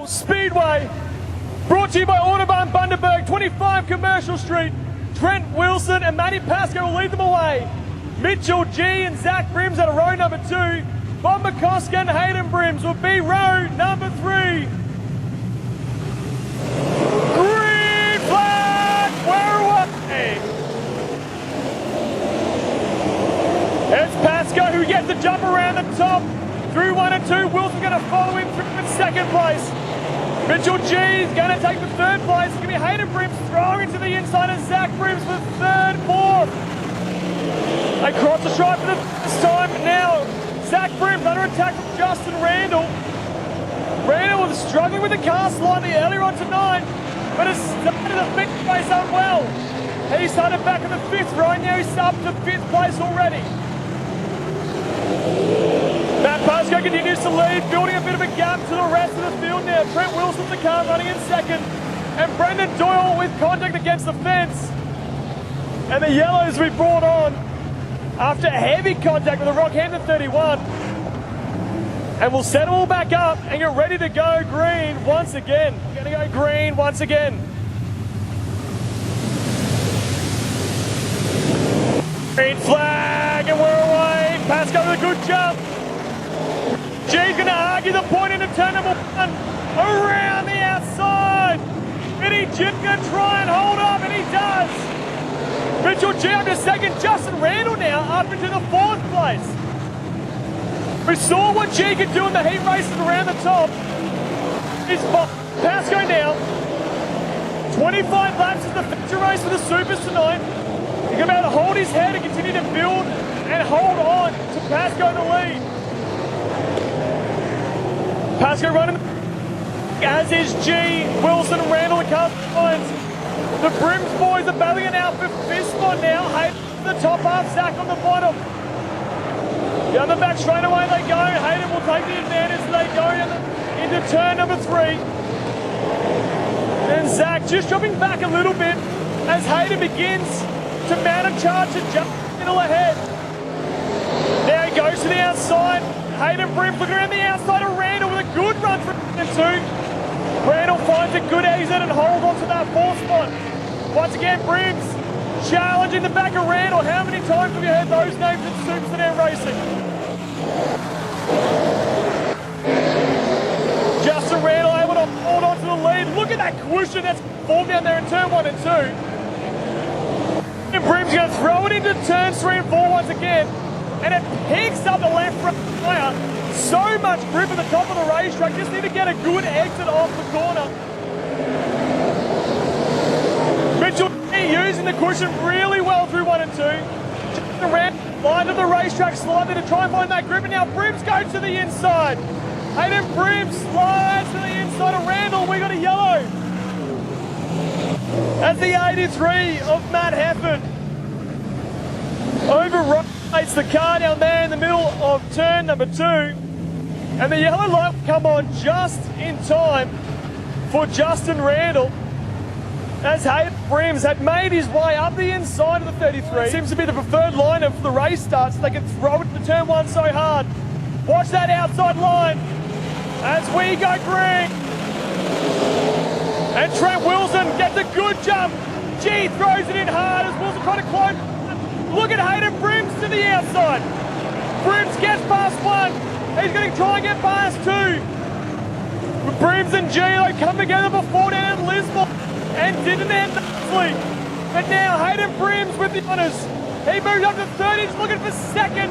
Speedway, brought to you by Autobarn Bundaberg, 25 Commercial Street. Trent Wilson and Matty Pascoe will lead them away. Mitchell G and Zach Brims at row number 2. Bob McCosker and Hayden Brims will be row number 3. Green flag, we're away. It's Pascoe who gets the jump around the top. Through 1 and 2, Wilson going to follow him through in second place. Mitchell G is going to take the third place. It's going to be Hayden Brims throwing to the inside and Zach Brims for third, fourth. They cross the stripe for the first time. Now, Zach Brims under attack from Justin Randall. Randall was struggling with the car slightly earlier on tonight, but has started the fifth race up well. He started back in the 5th row, and now he's up to 5th place already. Matt Pascoe continues to lead, building a bit of a gap to the rest of the field now. Trent Wilson's the car running in second, and Brendan Doyle with contact against the fence. And the yellows we brought on after heavy contact with the Rockhampton 31. And we'll set them all back up and get ready to go green once again. We're going to go green once again. Green flag, and we're away. Pascoe with a good jump. G's going to argue the point into turn number 1. Around the outside. Vinny Jim going to try and hold up, and he does. Mitchell G up to second. Justin Randall now up into the 4th place. We saw what G could do in the heat races around the top. It's Pascoe now. 25 laps is the feature race for the Supers tonight. He's going to be able to hold his head and continue to build and hold on to Pascoe in the lead. Pascoe running, as is G, Wilson, Randall, and Carl Hines. The Brims boys are battling it out for 5th spot now. Hayden the top half, Zach on the bottom. Down the back straight away they go. Hayden will take the advantage as they go into turn number 3. And Zach just dropping back a little bit as Hayden begins to mount a charge and jump middle ahead. Now he goes to the outside. Hayden Brims looking around the outside of Randall with a good run for 2. Randall finds a good exit and holds on to that 4th spot. Once again, Brims challenging the back of Randall. How many times have you heard those names in Super Sedan racing? Justin Randall able to hold on to the lead. Look at that cushion that's formed down there in turn 1 and 2. And Brims going to throw it into turns 3 and 4 once again. And it picks up the left front tyre. So much grip at the top of the racetrack. Just need to get a good exit off the corner. Mitchell using the cushion really well through 1 and 2. Just around line of the racetrack slightly to try and find that grip. And now Brims goes to the inside. Hayden Brims slides to the inside of Randall. We got a yellow. As the 83 of Matt Hefford overrides the car down there in the middle of turn number 2. And the yellow light will come on just in time for Justin Randall. As Hayden Brims had made his way up the inside of the 33. It seems to be the preferred lineup for the race starts. They can throw it to turn 1 so hard. Watch that outside line as we go green. And Trent Wilson gets a good jump. G throws it in hard as Wilson trying to close. Look at Hayden Brims to the outside. Brims gets past 1. He's going to try and get past 2. Brims and G, they come together before down at Lisbon and didn't end nicely. But now Hayden Brims with the honours. He moved up to 3rd. He's looking for 2nd.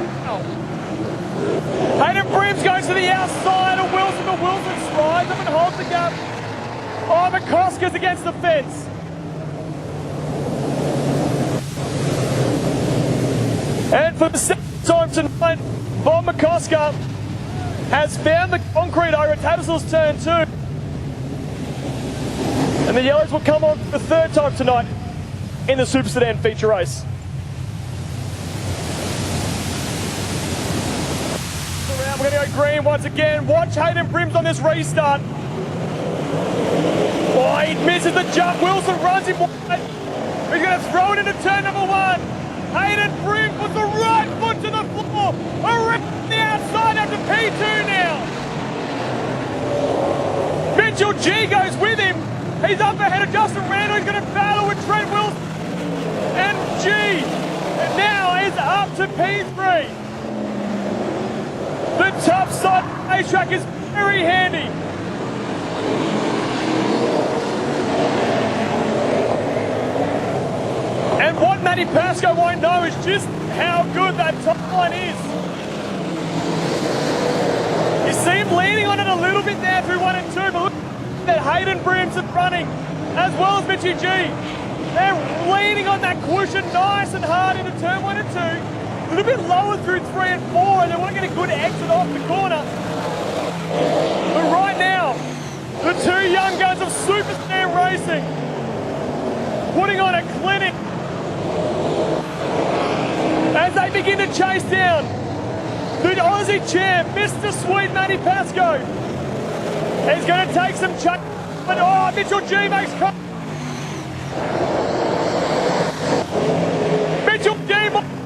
Hayden Brims goes to the outside of Wilson, but Wilson slides up and holds the gap. Oh, McCosker's against the fence. And for the 2nd time tonight, Bob McCosker has found the concrete over at Tattersalls turn 2. And the yellows will come on for the 3rd time tonight in the Super Sedan feature race. We're going to go green once again. Watch Hayden Brims on this restart. Oh, he misses the jump. Wilson runs him wide. He's going to throw it into turn number 1. Hayden Brims with the right foot to the floor. Around the outside after P2 now. Mitchell G goes with him. He's up ahead of Justin Randall. He's going to battle with Trent Wilson. And G now is up to P3. The top side racetrack is very handy. And what Matty Pascoe won't know is just how good that top line is. You see him leaning on it a little bit there through 1 and 2, but look at Hayden Brims is running, as well as Mitchie G. They're leaning on that cushion nice and hard into turn 1 and 2. A little bit lower through 3 and 4, and they want to get a good exit off the corner. But right now, the two young guns of Super Sedan Racing putting on a clinic as they begin to chase down the Aussie champ, Mr. Sweet Matty Pascoe. He's going to take some chuck, but oh, Mitchell G makes contact. Mitchell G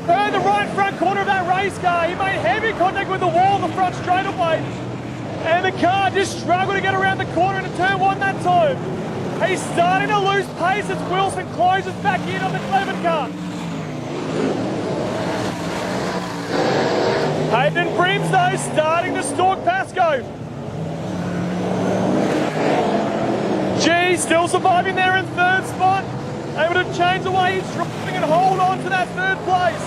turned the right front corner of that race car. He made heavy contact with the wall in the front straightaway, and the car just struggled to get around the corner into turn 1 that time. He's starting to lose pace as Wilson closes back in on the Cleveland car. Hayden Brims, though, starting to stalk Pascoe. G still surviving there in 3rd spot, able to change the way he's driving and hold on to that 3rd place.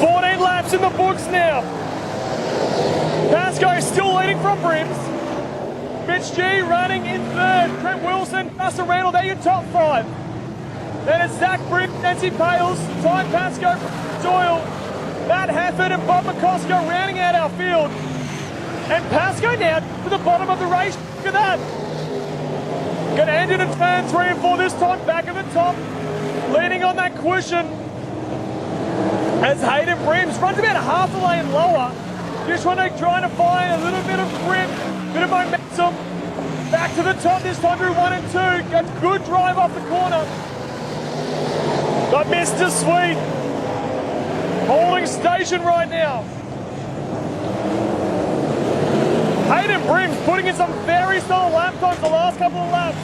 14 laps in the books now. Pascoe is still leading from Brims. Mitch G running in 3rd. Trent Wilson, Justin Randall, they're your top 5. Then it's Zach Brims, Nancy Pales, Ty Pascoe, Doyle, Matt Hefford and Bob McCosco rounding out our field. And Pascoe now to the bottom of the race. Look at that. Going to end it in turn 3 and 4 this time, back at the top, leaning on that cushion. As Hayden Brims runs about a half a lane lower, just trying to find a little bit of grip, bit of momentum. Back to the top this time through 1 and 2. Got good drive off the corner. But Mr. Sweet holding station right now. Hayden Brims putting in some very solid lap times the last couple of laps.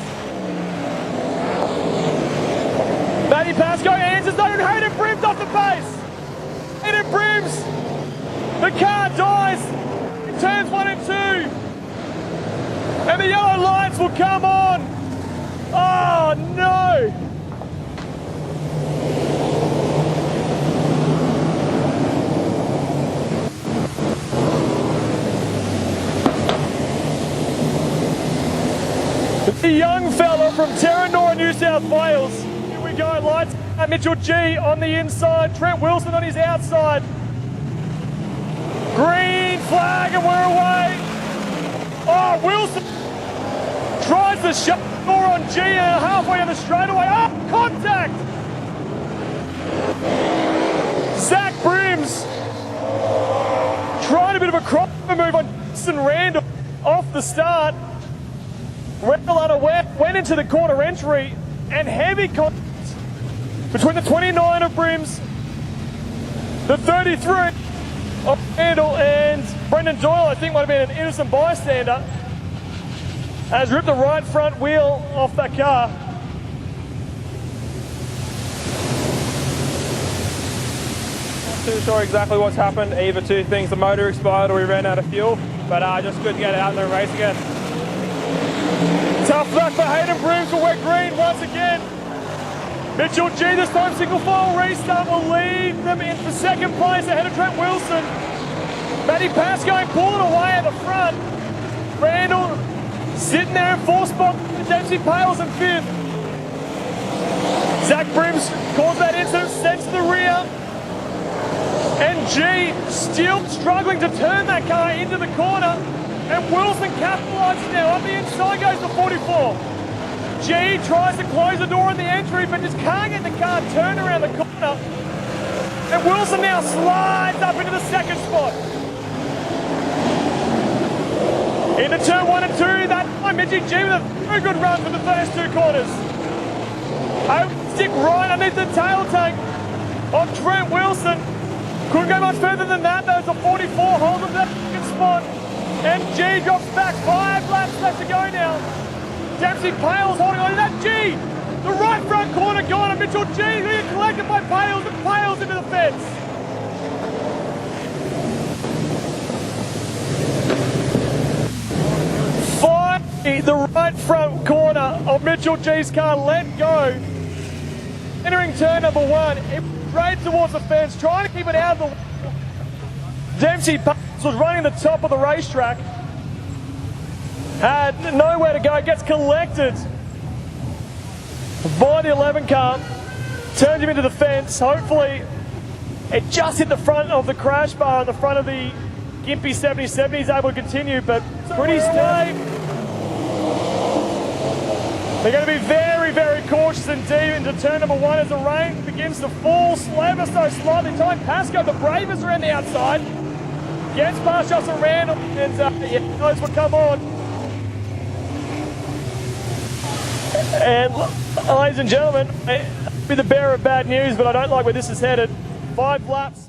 Matty Pascoe answers though, and Hayden Brims off the pace. Hayden Brims, the car dies in turns 1 and 2. And the yellow lights will come on. Oh no! The young fella from Terranora, New South Wales. Here we go, lights. Mitchell G on the inside, Trent Wilson on his outside. Green flag and we're away. Oh, Wilson tries the shut door on G and halfway on the straightaway. Oh, contact! Zach Brims tried a bit of a crop move on Justin Randall off the start. Randall unaware went into the corner entry and heavy contact between the 29 of Brims, the 33 of Randall, and Brendan Doyle, I think might have been an innocent bystander, has ripped the right front wheel off that car. Not too sure exactly what's happened. Either two things, the motor expired or we ran out of fuel, but just good to get it out in the race again. Tough luck for Hayden Brims, but we're green once again. Mitchell G this time, single file restart will lead them in for 2nd place ahead of Trent Wilson. Matty Pascoe pulling away at the front. Randall sitting there in 4th spot. Dempsey Pales in 5th. Zach Brims caused that incident, sends to the rear. And G still struggling to turn that car into the corner. And Wilson capitalises now. Up the inside goes the 44. G tries to close the door on the entry, but just can't get the car turned around the corner. And Wilson now slides up into the 2nd spot. Into turn 1 and 2, that time Mitchie G with a very good run for the first 2 corners. Stick right underneath the tail tank of Trent Wilson. Couldn't go much further than that. There's a 44 holds of that 2nd spot. MG drops back, 5 laps left to go now. Dempsey Pales holding on to that G. The right front corner gone, and Mitchell G is going to get collected by Pales, and Pales into the fence. Finally, the right front corner of Mitchell G's car let go. Entering turn number 1, it straight towards the fence, trying to keep it out of the way. Dempsey Pales was running the top of the racetrack. Had nowhere to go, gets collected by the 11 car, turns him into the fence. Hopefully, it just hit the front of the crash bar in the front of the Gimpy 77. He's able to continue, but pretty steep. They're going to be very, very cautious indeed into turn number 1 as the rain begins to fall ever so slightly. Time Pasco, the bravest around the outside, gets past Justin Randall, and knows what come on. And ladies and gentlemen, I'll be the bearer of bad news, but I don't like where this is headed. 5 laps.